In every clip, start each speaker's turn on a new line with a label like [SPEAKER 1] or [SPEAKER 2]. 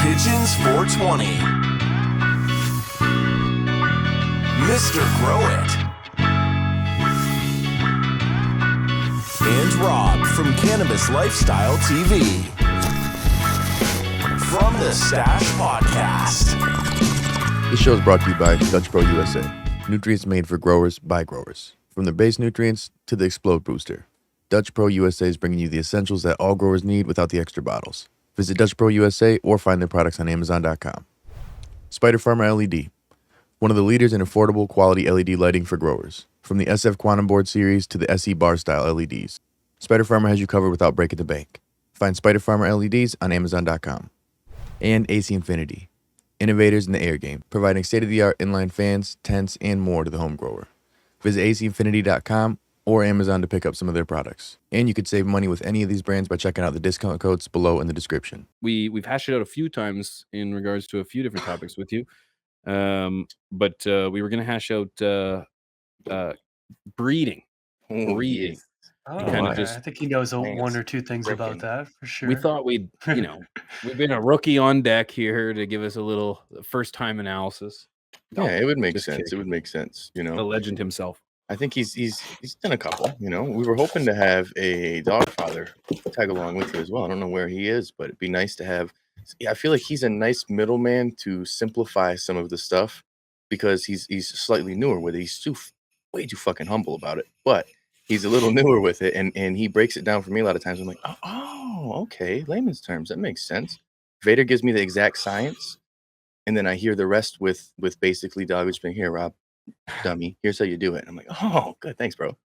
[SPEAKER 1] Pigeons 420. Mr. Grow It. And Rob from Cannabis Lifestyle TV. From the Stash Podcast.
[SPEAKER 2] This show is brought to you by Dutch Pro USA. Nutrients made for growers by growers. From the base nutrients to the Explode Booster. Dutch Pro USA is bringing you the essentials that all growers need without the extra bottles. Visit Dutch Pro USA or find their products on Amazon.com. Spider Farmer LED. One of the leaders in affordable quality LED lighting for growers. From the SF Quantum Board series to the SE Bar style LEDs. Spider Farmer has you covered without breaking the bank. Find Spider Farmer LEDs on Amazon.com. And AC Infinity. Innovators in the air game, providing state-of-the-art inline fans, tents, and more to the home grower. Visit ACinfinity.com or Amazon to pick up some of their products. And you could save money with any of these brands by checking out the discount codes below in the description.
[SPEAKER 3] We've hashed it out a few times in regards to a few different topics with you. But we were going to hash out breeding. Breeding.
[SPEAKER 4] Oh,
[SPEAKER 3] kinda
[SPEAKER 4] I
[SPEAKER 3] just-
[SPEAKER 4] think he knows
[SPEAKER 5] Thanks.
[SPEAKER 4] one or two things about
[SPEAKER 5] Ripping.
[SPEAKER 4] that for sure.
[SPEAKER 3] We thought we'd been a rookie on deck here to give us a little first-time analysis.
[SPEAKER 5] Yeah, it would make
[SPEAKER 3] just
[SPEAKER 5] sense.
[SPEAKER 3] kidding.
[SPEAKER 5] It would make sense. You
[SPEAKER 3] The
[SPEAKER 5] know,
[SPEAKER 3] legend himself.
[SPEAKER 5] I think he's done a couple. You know, we were hoping to have a dog father tag along with you as well. I don't know where he is, but it'd be nice to have. Yeah, I feel like he's a nice middleman to simplify some of the stuff because he's slightly newer with it. He's way too fucking humble about it, but he's a little newer with it, and he breaks it down for me a lot of times. I'm like, oh, okay, layman's terms, that makes sense. Vader gives me the exact science, and then I hear the rest with basically dog, which being here, Rob, dummy, here's how you do it. And I'm like, oh, good, thanks, bro.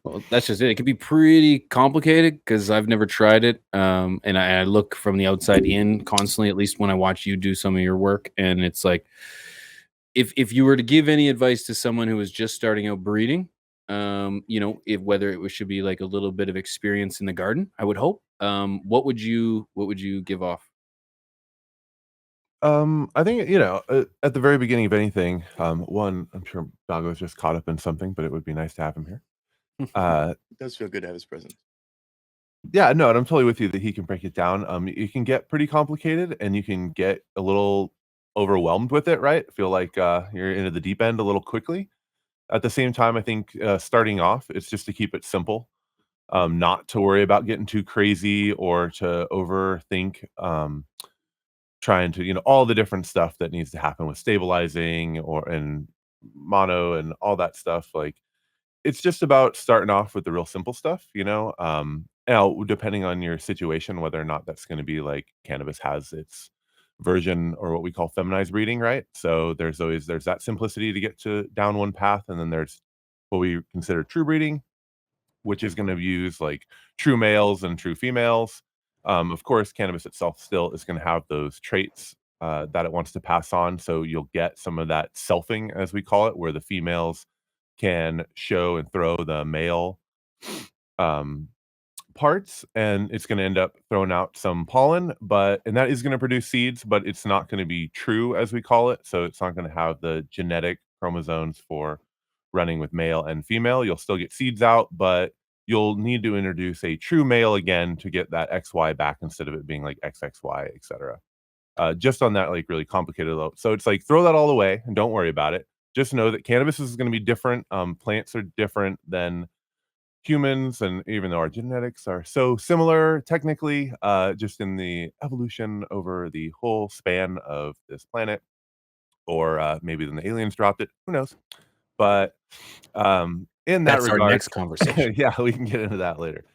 [SPEAKER 3] Well, that's just it. It can be pretty complicated because I've never tried it. And I look from the outside in constantly, at least when I watch you do some of your work. And it's like, if you were to give any advice to someone who is just starting out breeding, if whether it should be like a little bit of experience in the garden, I would hope. What would you give off?
[SPEAKER 6] I think, at the very beginning of anything, one, I'm sure Bago's just caught up in something, but it would be nice to have him here.
[SPEAKER 5] It does feel good to have his presence.
[SPEAKER 6] Yeah, no, and I'm totally with you that he can break it down. You can get pretty complicated and you can get a little overwhelmed with it, right? Feel like you're into the deep end a little quickly. At the same time, I think starting off, it's just to keep it simple, not to worry about getting too crazy or to overthink trying to, all the different stuff that needs to happen with stabilizing and mono and all that stuff. Like, it's just about starting off with the real simple stuff, now, depending on your situation, whether or not that's going to be like cannabis has its version or what we call feminized breeding, right? So there's that simplicity to get to down one path, and then there's what we consider true breeding, which is going to use like true males and true females. Of course, cannabis itself still is going to have those traits that it wants to pass on. So you'll get some of that selfing, as we call it, where the females can show and throw the male parts, and it's going to end up throwing out some pollen, and that is going to produce seeds, but it's not going to be true, as we call it. So it's not going to have the genetic chromosomes for running with male and female. You'll still get seeds out, but you'll need to introduce a true male again to get that XY back instead of it being like XXY, etc. Just on that like really complicated level. So it's like throw that all away and don't worry about it. Just know that cannabis is going to be different. Plants are different than humans, and even though our genetics are so similar technically, just in the evolution over the whole span of this planet, or maybe then the aliens dropped it, who knows? But in that
[SPEAKER 3] That's
[SPEAKER 6] regard,
[SPEAKER 3] our next conversation.
[SPEAKER 6] yeah, we can get into that later.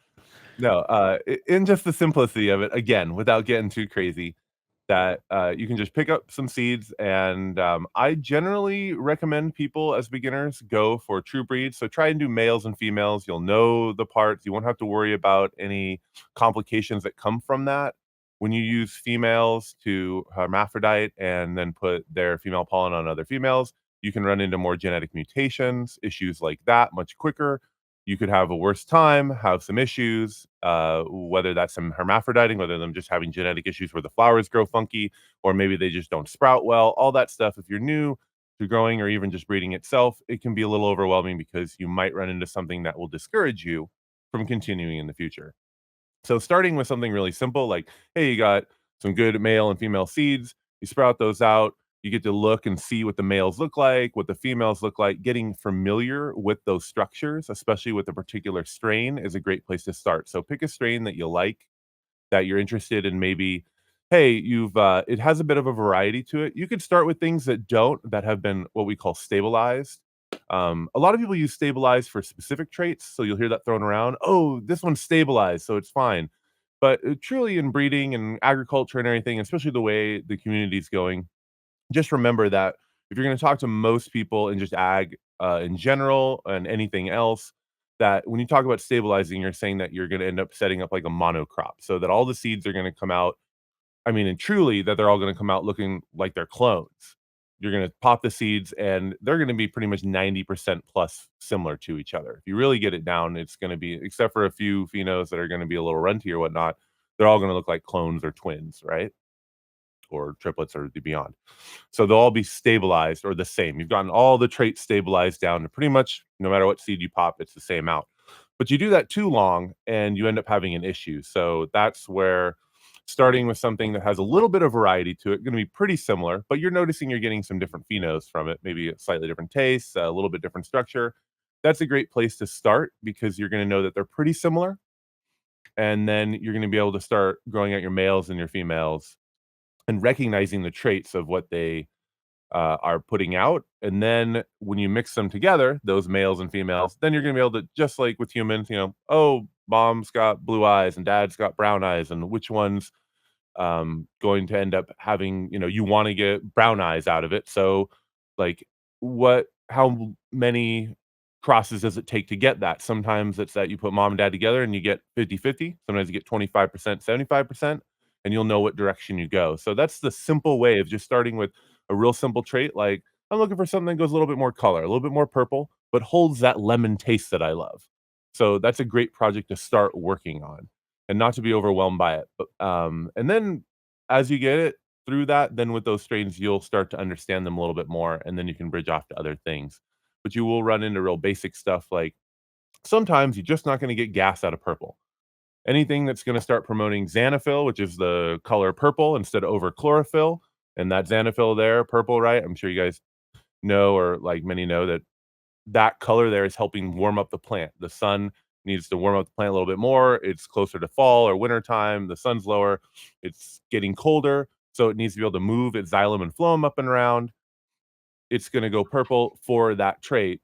[SPEAKER 6] No, in just the simplicity of it, again, without getting too crazy, that you can just pick up some seeds, and I generally recommend people as beginners go for true breeds. So try and do males and females. You'll know the parts. You won't have to worry about any complications that come from that. When you use females to hermaphrodite and then put their female pollen on other females, you can run into more genetic mutations, issues like that much quicker. You could have a worse time, have some issues, whether that's some hermaphroditing, whether them just having genetic issues where the flowers grow funky, or maybe they just don't sprout well, all that stuff. If you're new to growing or even just breeding itself, it can be a little overwhelming because you might run into something that will discourage you from continuing in the future. So starting with something really simple, like, hey, you got some good male and female seeds. You sprout those out. You get to look and see what the males look like, what the females look like. Getting familiar with those structures, especially with a particular strain, is a great place to start. So pick a strain that you like, that you're interested in. Maybe, hey, you've it has a bit of a variety to it. You could start with things that have been what we call stabilized. A lot of people use stabilized for specific traits, so you'll hear that thrown around. Oh, this one's stabilized, so it's fine. But truly, in breeding and agriculture and everything, especially the way the community's going, just remember that if you're going to talk to most people in just ag in general and anything else, that when you talk about stabilizing, you're saying that you're going to end up setting up like a monocrop, so that all the seeds are going to come out. I mean, and truly that they're all going to come out looking like they're clones. You're going to pop the seeds and they're going to be pretty much 90% plus similar to each other. If you really get it down, it's going to be, except for a few phenos that are going to be a little runty or whatnot, they're all going to look like clones or twins, right? Or triplets or the beyond. So they'll all be stabilized or the same. You've gotten all the traits stabilized down to pretty much no matter what seed you pop, it's the same out. But you do that too long and you end up having an issue. So that's where starting with something that has a little bit of variety to it, going to be pretty similar, but you're noticing you're getting some different phenos from it, maybe a slightly different taste, a little bit different structure. That's a great place to start because you're going to know that they're pretty similar. And then you're going to be able to start growing out your males and your females and recognizing the traits of what they are putting out. And then when you mix them together, those males and females, then you're going to be able to, just like with humans, oh, mom's got blue eyes and dad's got brown eyes, and which one's going to end up having, you want to get brown eyes out of it. So, like, how many crosses does it take to get that? Sometimes it's that you put mom and dad together and you get 50-50. Sometimes you get 25%, 75%, and you'll know what direction you go. So that's the simple way of just starting with a real simple trait. Like, I'm looking for something that goes a little bit more color, a little bit more purple, but holds that lemon taste that I love. So that's a great project to start working on and not to be overwhelmed by it. But and then as you get it through that, then with those strains, you'll start to understand them a little bit more, and then you can bridge off to other things. But you will run into real basic stuff like sometimes you're just not going to get gas out of purple. Anything that's going to start promoting xanthophyll, which is the color purple instead of over chlorophyll, and that xanthophyll there, purple, right? I'm sure you guys know, or like many know, that that color there is helping warm up the plant. The sun needs to warm up the plant a little bit more. It's closer to fall or winter time. The sun's lower. It's getting colder. So it needs to be able to move its xylem and phloem up and around. It's going to go purple for that trait.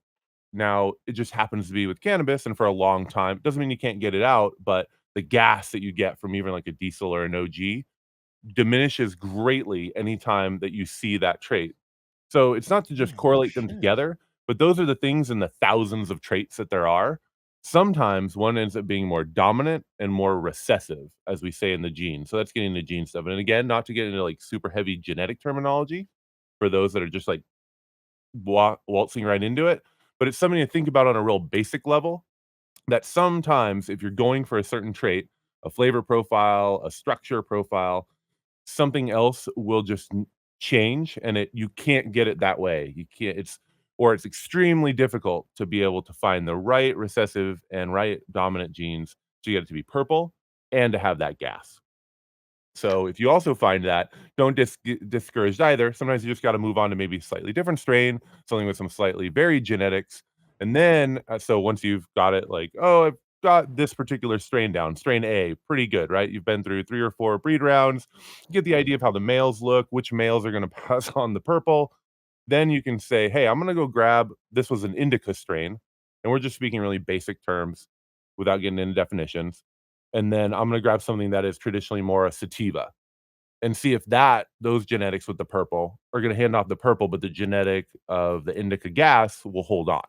[SPEAKER 6] Now, it just happens to be with cannabis, and for a long time, it doesn't mean you can't get it out, but the gas that you get from even like a diesel or an OG diminishes greatly anytime that you see that trait. So it's not to just correlate them together, but those are the things in the thousands of traits that there are. Sometimes one ends up being more dominant and more recessive, as we say in the gene. So that's getting the gene stuff. And again, not to get into like super heavy genetic terminology for those that are just like waltzing right into it, but it's something to think about on a real basic level, that sometimes if you're going for a certain trait, a flavor profile, a structure profile, something else will just change, and you can't get it that way. You can't, it's extremely difficult to be able to find the right recessive and right dominant genes to get it to be purple and to have that gas. So if you also find that, don't get discouraged either. Sometimes you just got to move on to maybe a slightly different strain, something with some slightly varied genetics. And then, so once you've got it, like, oh, I've got this particular strain down, strain A, pretty good, right? You've been through 3 or 4 breed rounds, you get the idea of how the males look, which males are going to pass on the purple. Then you can say, hey, I'm going to go grab, this was an indica strain. And we're just speaking really basic terms without getting into definitions. And then I'm going to grab something that is traditionally more a sativa and see if those genetics with the purple are going to hand off the purple, but the genetic of the indica gas will hold on.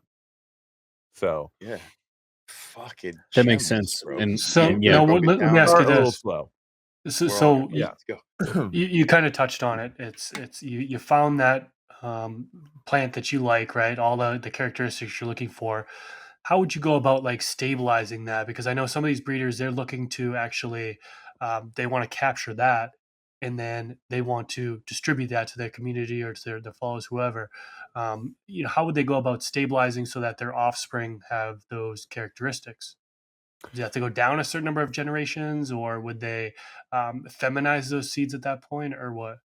[SPEAKER 6] So
[SPEAKER 5] Yeah. Fucking
[SPEAKER 3] That makes
[SPEAKER 5] gems,
[SPEAKER 3] sense.
[SPEAKER 5] bro.
[SPEAKER 3] And
[SPEAKER 4] So
[SPEAKER 3] yeah,
[SPEAKER 4] now
[SPEAKER 5] broke it
[SPEAKER 4] let me
[SPEAKER 5] down.
[SPEAKER 4] ask you
[SPEAKER 6] start a little
[SPEAKER 4] this.
[SPEAKER 6] slow.
[SPEAKER 4] So,
[SPEAKER 5] We're all
[SPEAKER 4] so
[SPEAKER 5] good.
[SPEAKER 4] you,
[SPEAKER 5] Let's go.
[SPEAKER 4] you kind of touched on it. It's you found that plant that you like, right? All the characteristics you're looking for. How would you go about like stabilizing that? Because I know some of these breeders, they're looking to actually they want to capture that, and then they want to distribute that to their community or to their followers, whoever. How would they go about stabilizing so that their offspring have those characteristics? Do you have to go down a certain number of generations, or would they feminize those seeds at that point, or what?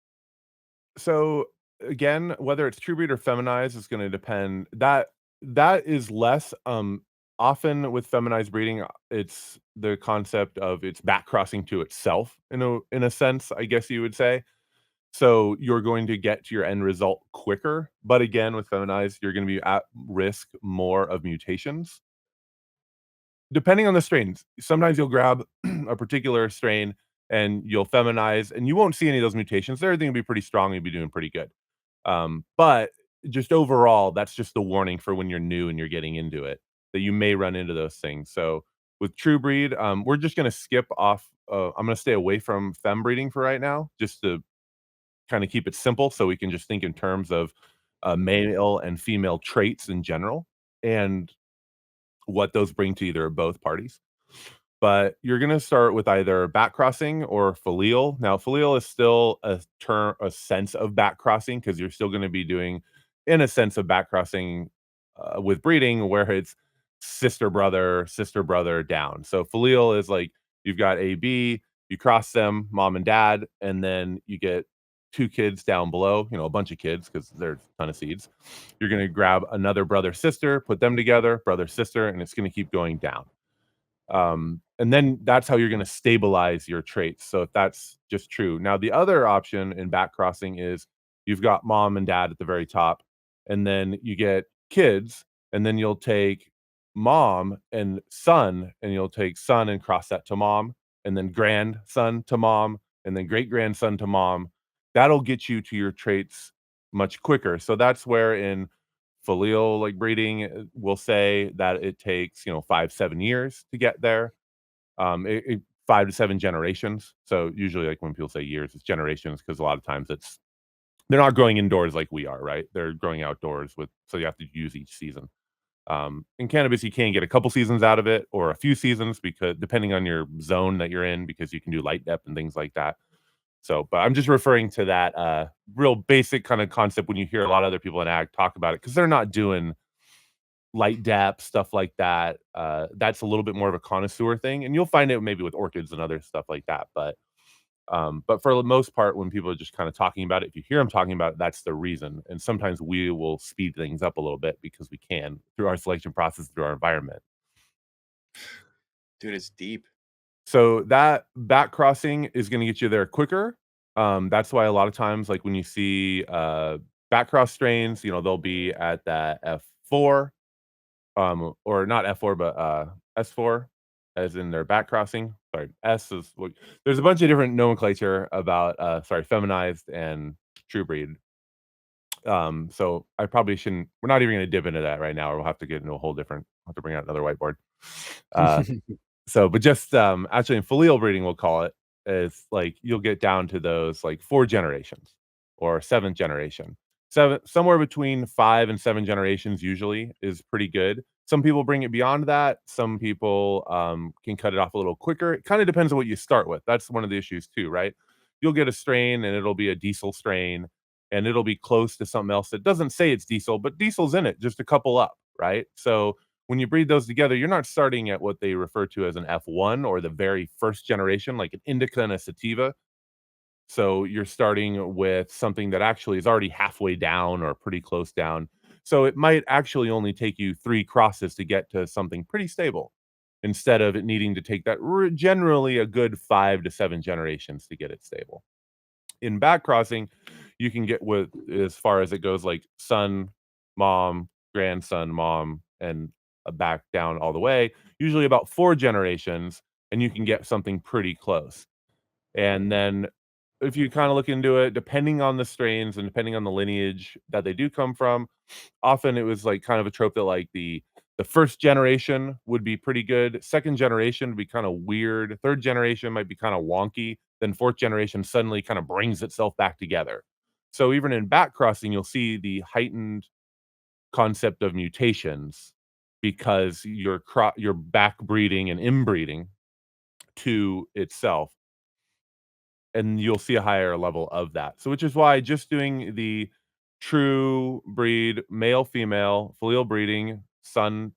[SPEAKER 6] So again, whether it's true breed or feminized is going to depend. That is less often with feminized breeding. It's the concept of it's back crossing to itself in a sense, I guess you would say. So you're going to get to your end result quicker. But again, with feminized, you're going to be at risk more of mutations. Depending on the strains, sometimes you'll grab a particular strain and you'll feminize, and you won't see any of those mutations. Everything will be pretty strong. You'll be doing pretty good. But just overall, that's just the warning for when you're new and you're getting into it that you may run into those things. So with true breed, we're just going to skip off. I'm going to stay away from fem breeding for right now, just to kind of keep it simple, so we can just think in terms of male and female traits in general and what those bring to either or both parties. But you're gonna start with either back crossing or filial. Now, filial is still a sense of back crossing because you're still gonna be doing, in a sense of back crossing, with breeding where it's sister, brother down. So filial is like you've got A, B, you cross them, mom and dad, and then you get 2 kids down below, a bunch of kids because there's a ton of seeds. You're gonna grab another brother, sister, put them together, brother, sister, and it's gonna keep going down. And then that's how you're going to stabilize your traits. So if that's just true. Now, the other option in back crossing is you've got mom and dad at the very top, and then you get kids, and then you'll take mom and you'll take son and cross that to mom, and then grandson to mom, and then great grandson to mom. That'll get you to your traits much quicker. So that's where in filial like breeding we'll say that it takes 5-7 years to get there, 5 to 7 generations. So usually like when people say years, it's generations because a lot of times they're not growing indoors like we are, right? They're growing outdoors so you have to use each season. In cannabis you can get a couple seasons out of it or a few seasons because depending on your zone that you're in, because you can do light depth and things like that. So, but I'm just referring to that real basic kind of concept when you hear a lot of other people in ag talk about it, because they're not doing light depth stuff like that. That's a little bit more of a connoisseur thing, and you'll find it maybe with orchids and other stuff like that. But for the most part, when people are just kind of talking about it, if you hear them talking about it, that's the reason. And sometimes we will speed things up a little bit because we can through our selection process, through our environment.
[SPEAKER 5] Dude, it's deep.
[SPEAKER 6] So that back crossing is going to get you there quicker. That's why a lot of times, like when you see back cross strains, they'll be at that F4, or not F4, but S4, as in their back crossing. Sorry, S is there's a bunch of different nomenclature about feminized and true breed. So I probably shouldn't. We're not even going to dip into that right now, or we'll have to get into a whole different. I'll have to bring out another whiteboard. But just actually in filial breeding, we'll call it, is like you'll get down to those like 4 generations or 7th generation. Somewhere between 5 and 7 generations usually is pretty good. Some people bring it beyond that. Some people can cut it off a little quicker. It kind of depends on what you start with. That's one of the issues too, right? You'll get a strain and it'll be a diesel strain and it'll be close to something else that doesn't say it's diesel, but diesel's in it, just a couple up, right? So when you breed those together, you're not starting at what they refer to as an F1 or the very first generation, like an indica and a sativa. So you're starting with something that actually is already halfway down or pretty close down. So it might actually only take you 3 crosses to get to something pretty stable instead of it needing to take that generally a good 5 to 7 generations to get it stable. In back crossing, you can get with as far as it goes, like son, mom, grandson, mom, and back down all the way, usually about 4 generations, and you can get something pretty close. And then if you kind of look into it, depending on the strains and depending on the lineage that they do come from, often it was like kind of a trope that like the first generation would be pretty good, second generation would be kind of weird, third generation might be kind of wonky, then fourth generation suddenly kind of brings itself back together. So even in back crossing, you'll see the heightened concept of mutations because you're back breeding and inbreeding to itself, and you'll see a higher level of that. So which is why just doing the true breed male female filial breeding son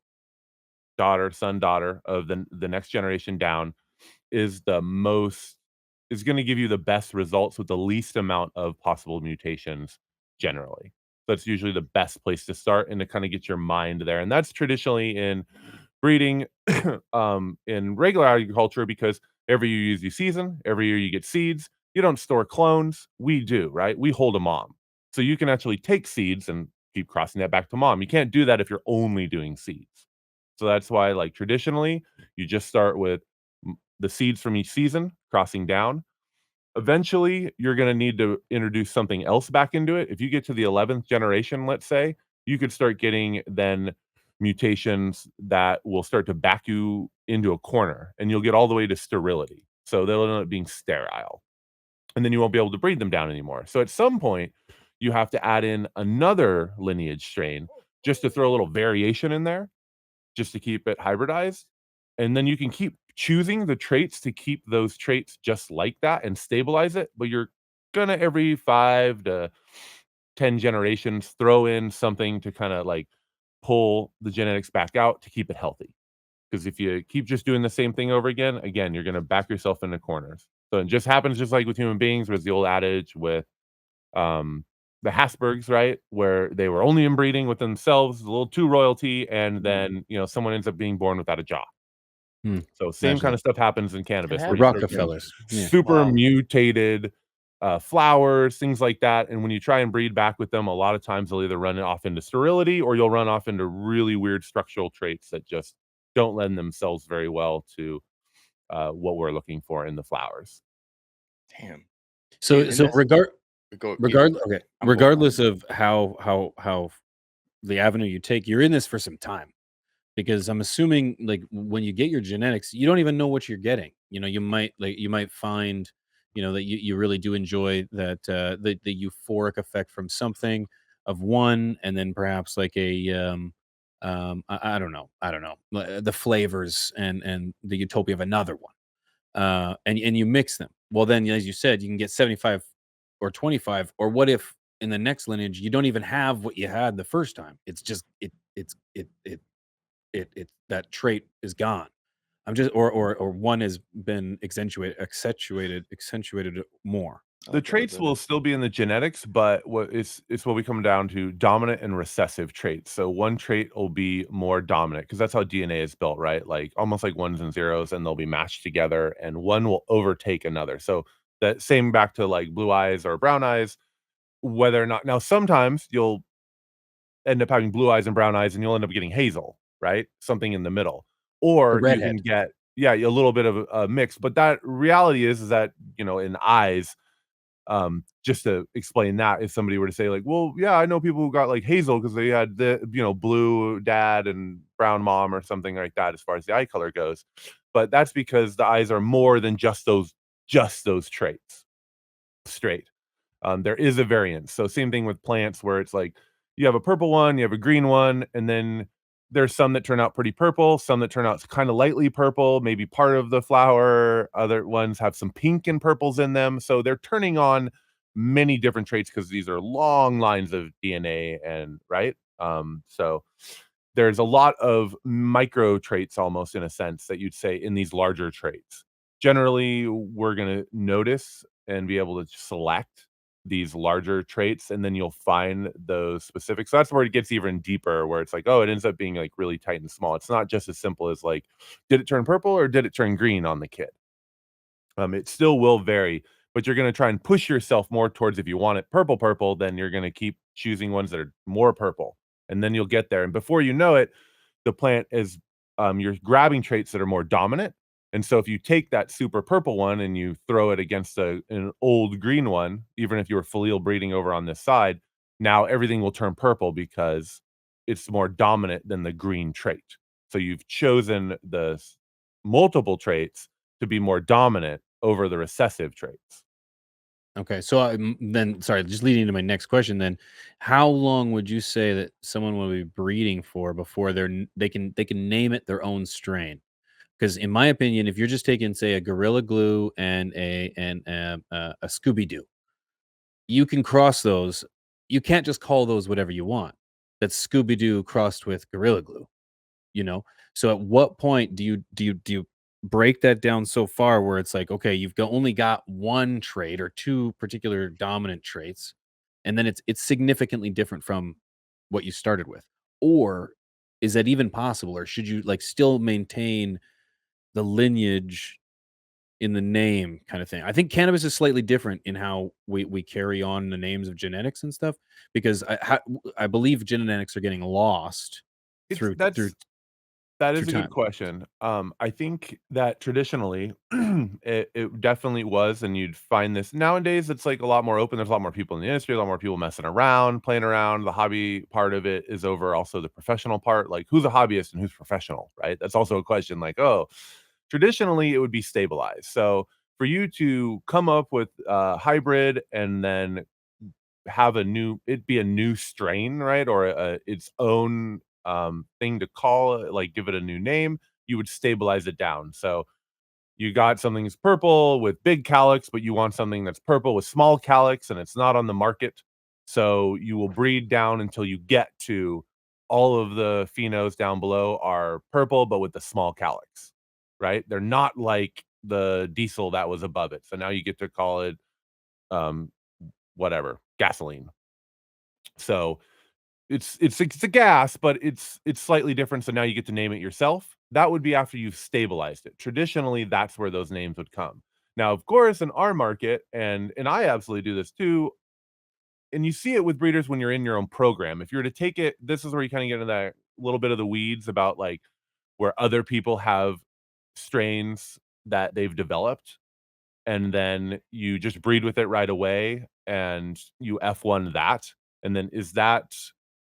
[SPEAKER 6] daughter, son, daughter of the next generation down is going to give you the best results with the least amount of possible mutations generally. So that's usually the best place to start and to kind of get your mind there. And that's traditionally in breeding in regular agriculture because every year you season, every year you get seeds. You don't store clones. We do, right? We hold a mom. So you can actually take seeds and keep crossing that back to mom. You can't do that if you're only doing seeds. So that's why, like, traditionally, you just start with the seeds from each season crossing down. Eventually, you're going to need to introduce something else back into it. If you get to the 11th generation, let's say, you could start getting then mutations that will start to back you into a corner and you'll get all the way to sterility. So they'll end up being sterile. And then you won't be able to breed them down anymore. So at some point, you have to add in another lineage strain just to throw a little variation in there, just to keep it hybridized. And then you can keep choosing the traits to keep those traits just like that and stabilize it. But you're gonna every 5 to 10 generations throw in something to kind of like pull the genetics back out to keep it healthy. Because if you keep just doing the same thing over again, you're gonna back yourself into corners. So it just happens just like with human beings, was the old adage with the Habsburgs, right? Where they were only inbreeding with themselves, a little too royalty, and then someone ends up being born without a jaw. So same
[SPEAKER 3] Imagine
[SPEAKER 6] kind
[SPEAKER 3] that.
[SPEAKER 6] of stuff happens in cannabis.
[SPEAKER 5] It
[SPEAKER 6] Where
[SPEAKER 3] The
[SPEAKER 6] you start getting
[SPEAKER 3] Rockefellers. Yeah.
[SPEAKER 6] super
[SPEAKER 4] Wow.
[SPEAKER 6] mutated flowers, things like that. And when you try and breed back with them, a lot of times they'll either run off into sterility or you'll run off into really weird structural traits that just don't lend themselves very well to what we're looking for in the flowers.
[SPEAKER 5] Damn.
[SPEAKER 3] So
[SPEAKER 5] And
[SPEAKER 3] so
[SPEAKER 5] that's
[SPEAKER 3] regard
[SPEAKER 5] go.
[SPEAKER 3] regard okay.
[SPEAKER 5] I'm going on.
[SPEAKER 3] Regardless of how the avenue you take, you're in this for some time. Because I'm assuming, like, when you get your genetics, you don't even know what you're getting. You might find, that you really do enjoy that the euphoric effect from something of one, and then perhaps like a I don't know, the flavors and the utopia of another one. And you mix them. Well, then, as you said, you can get 75 or 25. Or what if in the next lineage you don't even have what you had the first time? It's just that trait is gone. I'm just or one has been accentuated more.
[SPEAKER 5] I
[SPEAKER 6] The
[SPEAKER 5] like that
[SPEAKER 6] traits
[SPEAKER 5] better.
[SPEAKER 6] will still be in the genetics, but it's what we come down to dominant and recessive traits. So one trait will be more dominant because that's how DNA is built, right? Like almost like ones and zeros, and they'll be matched together, and one will overtake another. So that same back to like blue eyes or brown eyes, whether or not now sometimes you'll end up having blue eyes and brown eyes, and you'll end up getting hazel, right? Something in the middle.
[SPEAKER 3] The
[SPEAKER 6] Or you can
[SPEAKER 3] redhead.
[SPEAKER 6] get, yeah, a little bit of a mix. But that reality is that, in eyes, just to explain that, if somebody were to say, like, well, yeah, I know people who got like hazel because they had the, blue dad and brown mom or something like that as far as the eye color goes. But that's because the eyes are more than just those traits straight. There is a variance. So same thing with plants where it's like you have a purple one, you have a green one, and then there's some that turn out pretty purple, some that turn out kind of lightly purple, maybe part of the flower. Other ones have some pink and purples in them. So they're turning on many different traits because these are long lines of DNA and right. So there's a lot of micro traits almost in a sense that you'd say in these larger traits. Generally, we're going to notice and be able to select these larger traits, and then you'll find those specific. So that's where it gets even deeper, where it's like, oh, it ends up being like really tight and small. It's not just as simple as like, did it turn purple or did it turn green on the kid? It still will vary, but you're going to try and push yourself more towards if you want it purple, then you're going to keep choosing ones that are more purple, and then you'll get there. And before you know it, the plant is you're grabbing traits that are more dominant. And so if you take that super purple one and you throw it against an old green one, even if you were filial breeding over on this side, now everything will turn purple because it's more dominant than the green trait. So you've chosen the multiple traits to be more dominant over the recessive traits.
[SPEAKER 3] Okay, so then, sorry, just leading into my next question. Then, how long would you say that someone will be breeding for before they can name it their own strain? Because in my opinion, if you're just taking, say, a Gorilla Glue and a Scooby Doo, you can cross those. You can't just call those whatever you want. That's Scooby Doo crossed with Gorilla Glue. you know. So at what point do you break that down so far where it's like, okay, you've only got one trait or two particular dominant traits, and then it's significantly different from what you started with? Or is that even possible, or should you like still maintain the lineage in the name kind of thing? I think cannabis is slightly different in how we carry on the names of genetics and stuff, because I believe genetics are getting lost
[SPEAKER 6] It's
[SPEAKER 3] through
[SPEAKER 6] that's That is a good
[SPEAKER 3] time.
[SPEAKER 6] question. I think that traditionally, it definitely was, and you'd find this nowadays. It's like a lot more open. There's a lot more people in the industry, a lot more people messing around, playing around. The hobby part of it is over. Also, the professional part, like who's a hobbyist and who's professional, right? That's also a question. Like, oh, traditionally it would be stabilized. So for you to come up with a hybrid and then have it be a new strain, right? Or its own thing to call it, like give it a new name, you would stabilize it down. So you got something that's purple with big calyx, but you want something that's purple with small calyx and it's not on the market. So you will breed down until you get to all of the phenos down below are purple, but with the small calyx, right? They're not like the diesel that was above it. So now you get to call it um, whatever, gasoline. So it's a gas, but it's slightly different, so now you get to name it yourself. That would be after you've stabilized it. Traditionally, that's where those names would come. Now, of course, in our market, and I absolutely do this too, and you see it with breeders when you're in your own program. If you were to take it, this is where you kinda get into that little bit of the weeds about, like, where other people have strains that they've developed, and then you just breed with it right away and you F1 that. And then is that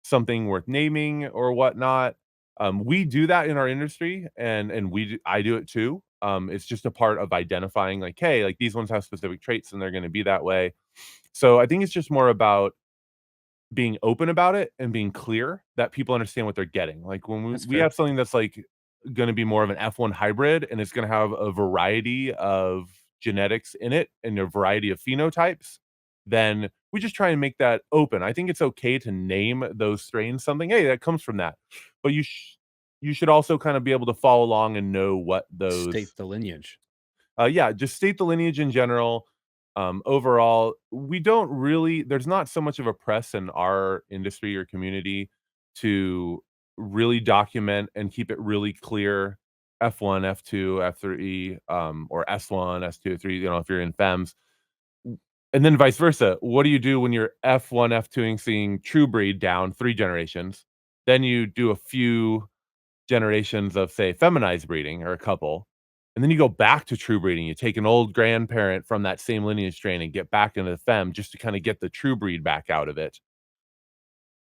[SPEAKER 6] something worth naming or whatnot? We do that in our industry and I do it too. It's just a part of identifying like, hey, like these ones have specific traits and they're going to be that way. So I think it's just more about being open about it and being clear that people understand what they're getting. Like when
[SPEAKER 3] That's
[SPEAKER 6] we
[SPEAKER 3] fair.
[SPEAKER 6] have something that's like going to be more of an F1 hybrid and it's going to have a variety of genetics in it and a variety of phenotypes, then we just try and make that open. I think it's okay to name those strains something. Hey, that comes from that. But you should also kind of be able to follow along and know what those
[SPEAKER 3] State the lineage.
[SPEAKER 6] yeah, just state the lineage in general. Overall, we don't really there's not so much of a press in our industry or community to really document and keep it really clear F1, F2, F3, or S1, S2, 3, if you're in FEMS. And then vice versa. What do you do when you're F1, F2ing seeing true breed down 3 generations? Then you do a few generations of, say, feminized breeding or a couple, and then you go back to true breeding. You take an old grandparent from that same lineage strain and get back into the fem just to kind of get the true breed back out of it.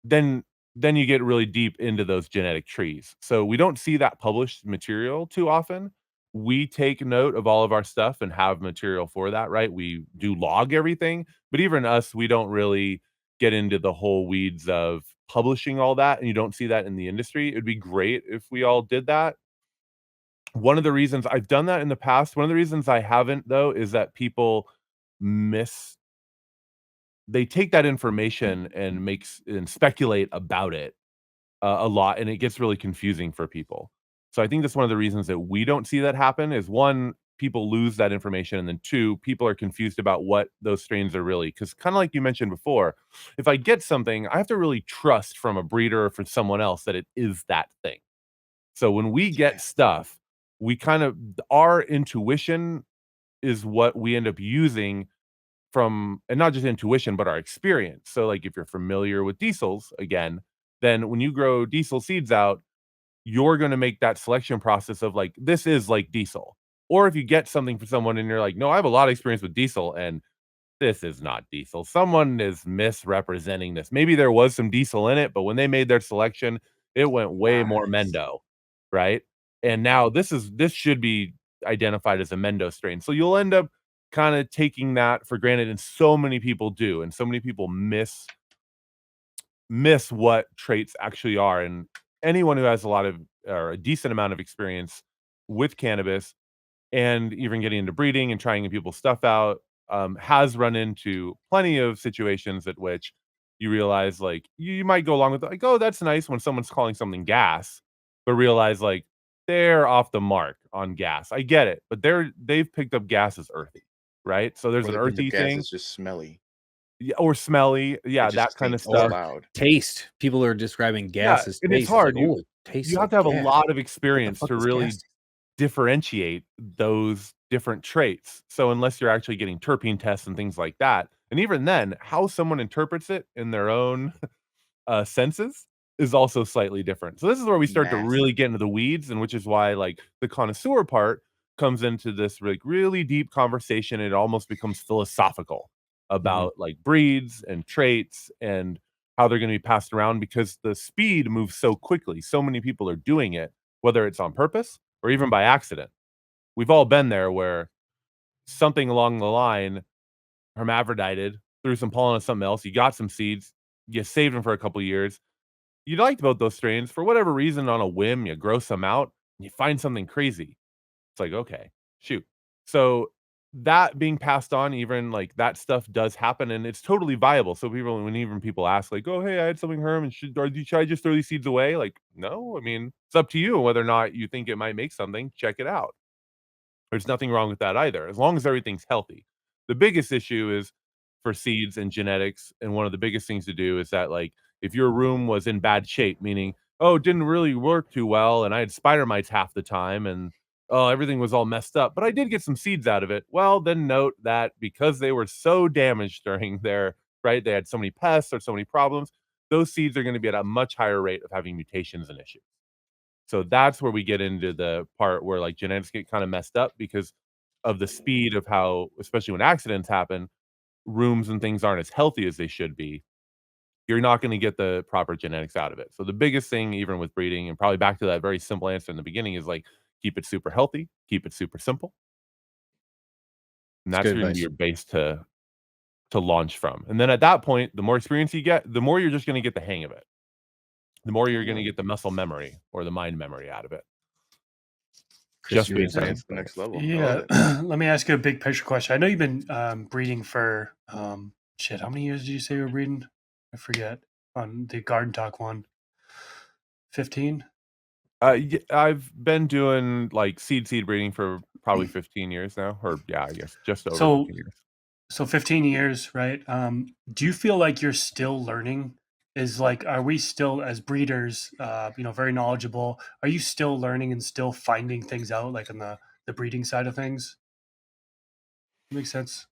[SPEAKER 6] Then then you get really deep into those genetic trees. So we don't see that published material too often. We take note of all of our stuff and have material for that, right? We do log everything, but even us, we don't really get into the whole weeds of publishing all that, and you don't see that in the industry. It'd be great if we all did that. One of the reasons I've done that in the past, one of the reasons I haven't though is that people miss they take that information and speculate about it a lot, and it gets really confusing for people. So I think that's one of the reasons that we don't see that happen is one, people lose that information, and then two, people are confused about what those strains are really. Because kind of like you mentioned before, if I get something, I have to really trust from a breeder or from someone else that it is that thing. So when we get stuff, we kind of our intuition is what we end up using from and not just intuition, but our experience. So, like, if you're familiar with diesels, again, then when you grow diesel seeds out, you're gonna make that selection process of, like, "This is like diesel." Or if you get something for someone and you're like, "No, I have a lot of experience with diesel, and this is not diesel. Someone is misrepresenting this. Maybe there was some diesel in it, but when they made their selection, it went way more
[SPEAKER 4] Yes.
[SPEAKER 6] Mendo, right? And now this should be identified as a Mendo strain." So you'll end up kind of taking that for granted, and so many people do, and so many people miss what traits actually are. And anyone who has a lot of or a decent amount of experience with cannabis and even getting into breeding and trying people's stuff out, has run into plenty of situations at which you realize, like, you might go along with, like, "Oh, that's nice," when someone's calling something gas, but realize like they're off the mark on gas. I get it, but they've picked up gas as earthy, right? So there's
[SPEAKER 5] Or
[SPEAKER 6] an
[SPEAKER 5] they picked up
[SPEAKER 6] earthy
[SPEAKER 5] gas
[SPEAKER 6] thing,
[SPEAKER 5] that's just smelly.
[SPEAKER 6] yeah, or smelly, yeah,
[SPEAKER 5] It just
[SPEAKER 6] that kind of
[SPEAKER 5] stinks
[SPEAKER 3] Or
[SPEAKER 6] stuff.
[SPEAKER 5] loud.
[SPEAKER 3] taste. People are describing
[SPEAKER 6] Yeah,
[SPEAKER 3] gas as
[SPEAKER 6] and it's
[SPEAKER 3] taste. It's like,
[SPEAKER 6] hard.
[SPEAKER 3] oh, it tastes
[SPEAKER 6] You have
[SPEAKER 3] like
[SPEAKER 6] to have a
[SPEAKER 3] gas.
[SPEAKER 6] lot of
[SPEAKER 3] What the
[SPEAKER 6] experience
[SPEAKER 3] fuck
[SPEAKER 6] to
[SPEAKER 3] does gas
[SPEAKER 6] really
[SPEAKER 3] taste?
[SPEAKER 6] differentiate those different traits. So unless you're actually getting terpene tests and things like that, and even then, how someone interprets it in their own senses is also slightly different. So this is where we start to really
[SPEAKER 5] Massive.
[SPEAKER 6] get into the weeds, and which is why like the connoisseur part comes into this like really deep conversation. It almost becomes philosophical about like breeds and traits and how they're going to be passed around because the speed moves so quickly. So many people are doing it, whether it's on purpose or even by accident. We've all been there where something along the line hermaphrodited, threw some pollen on something else, you got some seeds, you saved them for a couple years, you liked both those strains. For whatever reason, on a whim, you grow some out and you find something crazy. It's like, okay, shoot. So that being passed on, even like that stuff does happen and it's totally viable. So people, when even people ask, like, oh, hey, I had something herm and should I just throw these seeds away? Like, no, I mean, it's up to you whether or not you think it might make something, check it out. There's nothing wrong with that either, as long as everything's healthy. The biggest issue is for seeds and genetics, and one of the biggest things to do is that, like, if your room was in bad shape, meaning, "Oh, it didn't really work too well, and I had spider mites half the time, and, oh, everything was all messed up, but I did get some seeds out of it." Well, then note that because they were so damaged during their right, they had so many pests or so many problems, those seeds are gonna be at a much higher rate of having mutations and issues. So that's where we get into the part where, like, genetics get kinda messed up because of the speed of how especially when accidents happen, rooms and things aren't as healthy as they should be. You're not gonna get the proper genetics out of it. So the biggest thing, even with breeding, and probably back to that very simple answer in the beginning, is, like, keep it super healthy, keep it super simple, and
[SPEAKER 3] It's
[SPEAKER 6] that's
[SPEAKER 3] good
[SPEAKER 6] gonna be
[SPEAKER 3] advice.
[SPEAKER 6] your base to launch from. And then at that point, the more experience you get, the more you're just gonna get the hang of it. The more you're gonna
[SPEAKER 5] Yeah.
[SPEAKER 6] get the muscle memory or the mind memory out of it.
[SPEAKER 3] Chris,
[SPEAKER 6] Just
[SPEAKER 3] you were
[SPEAKER 6] based
[SPEAKER 3] gonna
[SPEAKER 6] on
[SPEAKER 3] say?
[SPEAKER 5] That's the
[SPEAKER 6] experience.
[SPEAKER 5] next level. I love
[SPEAKER 4] Yeah,
[SPEAKER 5] it.
[SPEAKER 4] let me ask you a big picture question. I know you've been breeding for shit. How many years did you say you were breeding? I forget on the Garden Talk one. 15?
[SPEAKER 6] I've been doing, like, seed breeding for probably 15 years now, or yeah, I guess just over
[SPEAKER 4] So
[SPEAKER 6] 15 years.
[SPEAKER 4] so 15 years, right? Do you feel like you're still learning? Is like, are we still as breeders, very knowledgeable? Are you still learning and still finding things out, like on the breeding side of things? Makes sense.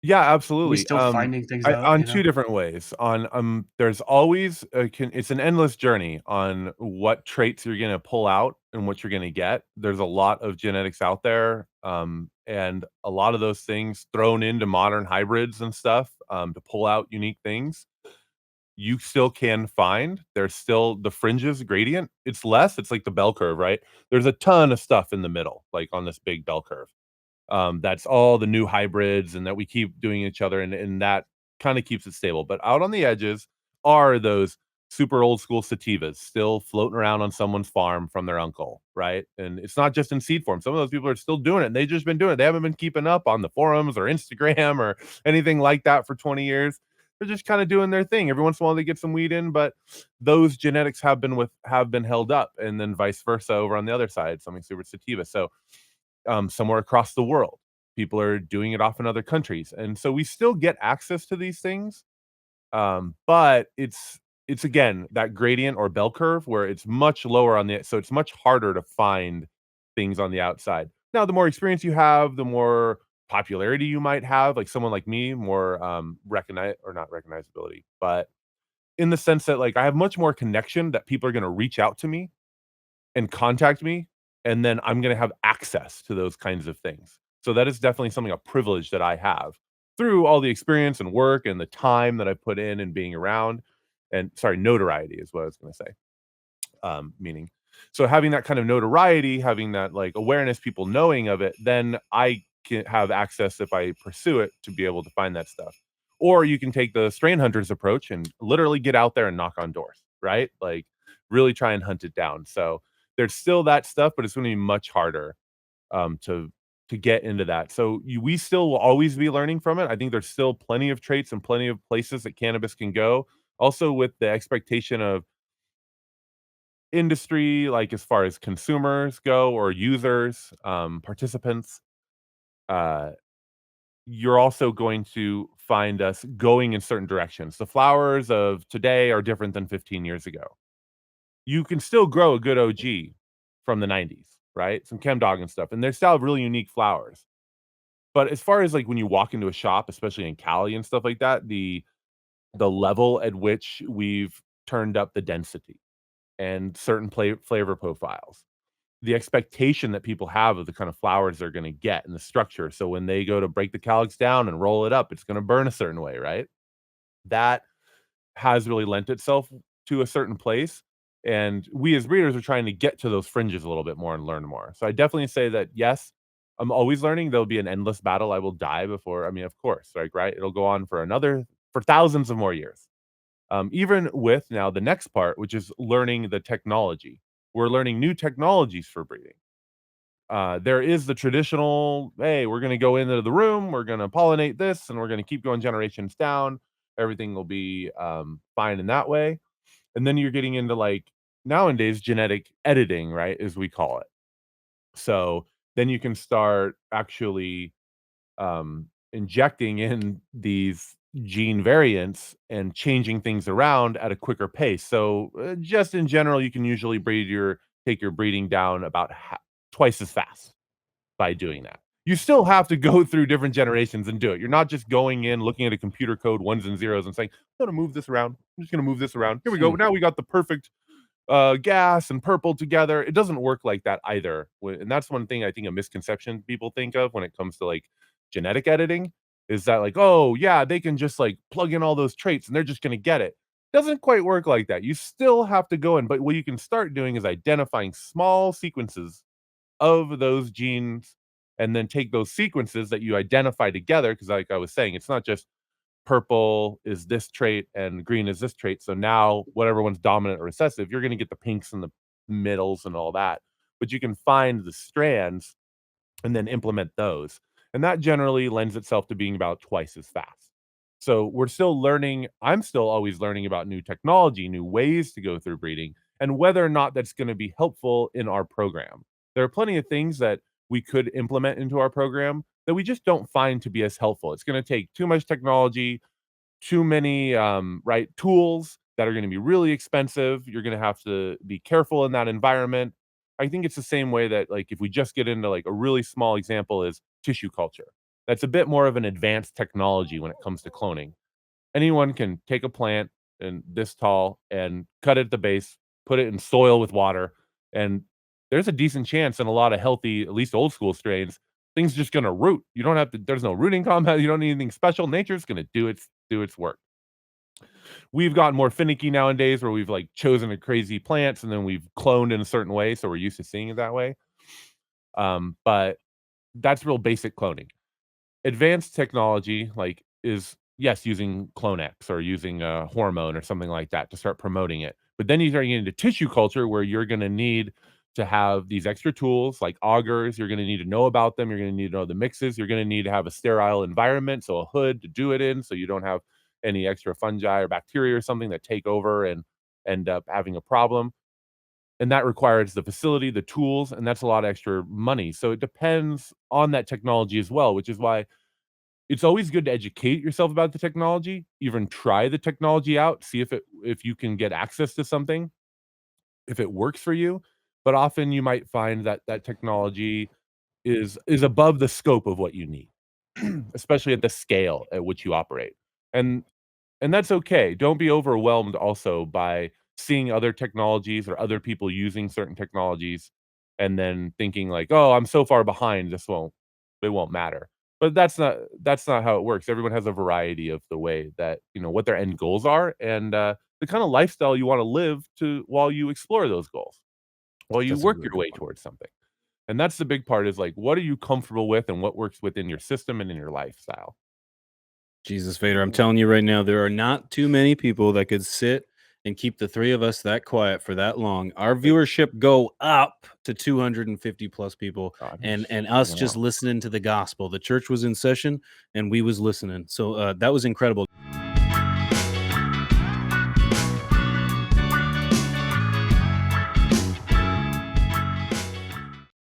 [SPEAKER 6] Yeah,
[SPEAKER 4] Are we
[SPEAKER 6] absolutely.
[SPEAKER 4] still finding things
[SPEAKER 6] I
[SPEAKER 4] out?
[SPEAKER 6] on 2 different ways. On, there's always it's an endless journey on what traits you're gonna pull out and what you're gonna get. There's a lot of genetics out there, and a lot of those things thrown into modern hybrids and stuff, to pull out unique things. You still can find. There's still the fringes gradient. It's less. It's like the bell curve, right? There's a ton of stuff in the middle, like on this big bell curve. That's all the new hybrids and that we keep doing each other, and that kind of keeps it stable. But out on the edges are those super old school sativas still floating around on someone's farm from their uncle, right? And it's not just in seed form. Some of those people are still doing it, and they've just been doing it. They haven't been keeping up on the forums or Instagram or anything like that for 20 years. They're just kind of doing their thing. Every once in a while they get some weed in, but those genetics have been held up, and then vice versa over on the other side, something super sativa. So somewhere across the world, people are doing it off in other countries, and so we still get access to these things, but it's again that gradient or bell curve where it's much lower on the so it's much harder to find things on the outside. Now, the more experience you have, the more popularity you might have, like someone like me, more recognize or not recognizability, but in the sense that like I have much more connection that people are going to reach out to me and contact me, and then I'm gonna have access to those kinds of things. So that is definitely something a privilege that I have through all the experience and work and the time that I put in and being around. And sorry, notoriety is what I was gonna say. Meaning, so having that kind of notoriety, having that like awareness, people knowing of it, then I can have access if I pursue it to be able to find that stuff. Or you can take the strain hunters approach and literally get out there and knock on doors, right? Like really try and hunt it down. So there's still that stuff, but it's going to be much harder um, to to get into that. So we still will always be learning from it. I think there's still plenty of traits and plenty of places that cannabis can go. Also, with the expectation of industry, like as far as consumers go or users, participants, uh, you're also going to find us going in certain directions. The flowers of today are different than 15 years ago. You can still grow a good OG from the 90s, right? Some Chemdog and stuff, and they still have really unique flowers. But as far as like when you walk into a shop, especially in Cali and stuff like that, the level at which we've turned up the density and certain flavor profiles, the expectation that people have of the kind of flowers they're going to get and the structure. So when they go to break the calyx down and roll it up, it's going to burn a certain way, right? That has really lent itself to a certain place. And we as breeders are trying to get to those fringes a little bit more and learn more. So I definitely say that, yes, I'm always learning. There'll be an endless battle. I will die before. I mean, of course, like, right? It'll go on for thousands of more years. Even with now the next part, which is learning the technology. We're learning new technologies for breeding. There is the traditional, hey, we're going to go into the room, we're going to pollinate this, and we're going to keep going generations down. Everything will be fine in that way. And then you're getting into like nowadays genetic editing, right, as we call it. So then you can start actually injecting in these gene variants and changing things around at a quicker pace. So just in general, you can usually take your breeding down about twice as fast by doing that. You still have to go through different generations and do it. You're not just going in, looking at a computer code, ones and zeros, and saying, I'm going to move this around. I'm just going to move this around. Here we go. Now we got the perfect gas and purple together. It doesn't work like that either. And that's one thing I think a misconception people think of when it comes to like genetic editing is that like, oh yeah, they can just like plug in all those traits and they're just going to get it. Doesn't quite work like that. You still have to go in, but what you can start doing is identifying small sequences of those genes and then take those sequences that you identify together. Cause like I was saying, it's not just purple is this trait and green is this trait. So now whatever one's dominant or recessive, you're going to get the pinks and the middles and all that. But you can find the strands and then implement those. And that generally lends itself to being about twice as fast. So we're still learning. I'm still always learning about new technology, new ways to go through breeding, and whether or not that's going to be helpful in our program. There are plenty of things that we could implement into our program that we just don't find to be as helpful. It's going to take too much technology, too many right tools that are going to be really expensive. You're going to have to be careful in that environment. I think it's the same way that like if we just get into like a really small example is tissue culture. That's a bit more of an advanced technology when it comes to cloning. Anyone can take a plant and this tall and cut it at the base, put it in soil with water, and there's a decent chance in a lot of healthy, at least old school strains, things just gonna root. You don't have to, there's no rooting compound, you don't need anything special. Nature's gonna do its work. We've gotten more finicky nowadays where we've like chosen a crazy plants and then we've cloned in a certain way, so we're used to seeing it that way. But that's real basic cloning. Advanced technology like is yes using clonex or using a hormone or something like that to start promoting it, but then you start getting into tissue culture where you're going to need to have these extra tools like augers. You're going to need to know about them. You're going to need to know the mixes. You're going to need to have a sterile environment, so a hood to do it in, so you don't have any extra fungi or bacteria or something that take over and end up having a problem. And that requires the facility, the tools, and that's a lot of extra money. So it depends on that technology as well, which is why it's always good to educate yourself about the technology, even try the technology out, see if you can get access to something, if it works for you. But often you might find that that technology is above the scope of what you need, especially at the scale at which you operate. And and that's okay. Don't be overwhelmed also by seeing other technologies or other people using certain technologies and then thinking like, "Oh, I'm so far behind, it won't matter." But that's not how it works. Everyone has a variety of the way that, what their end goals are and the kind of lifestyle you want to live to while you explore those goals, while you
[SPEAKER 2] That's a
[SPEAKER 6] work
[SPEAKER 2] really
[SPEAKER 6] your
[SPEAKER 2] good
[SPEAKER 6] way
[SPEAKER 2] point.
[SPEAKER 6] towards something. And that's the big part is like, what are you comfortable with and what works within your system and in your lifestyle?
[SPEAKER 3] Jesus, Vader, I'm telling you right now, there are not too many people that could sit and keep the three of us that quiet for that long. Our viewership go up to 250 plus people,
[SPEAKER 6] God,
[SPEAKER 3] and us just listening to the gospel. The church was in session, and we was listening. So that was incredible.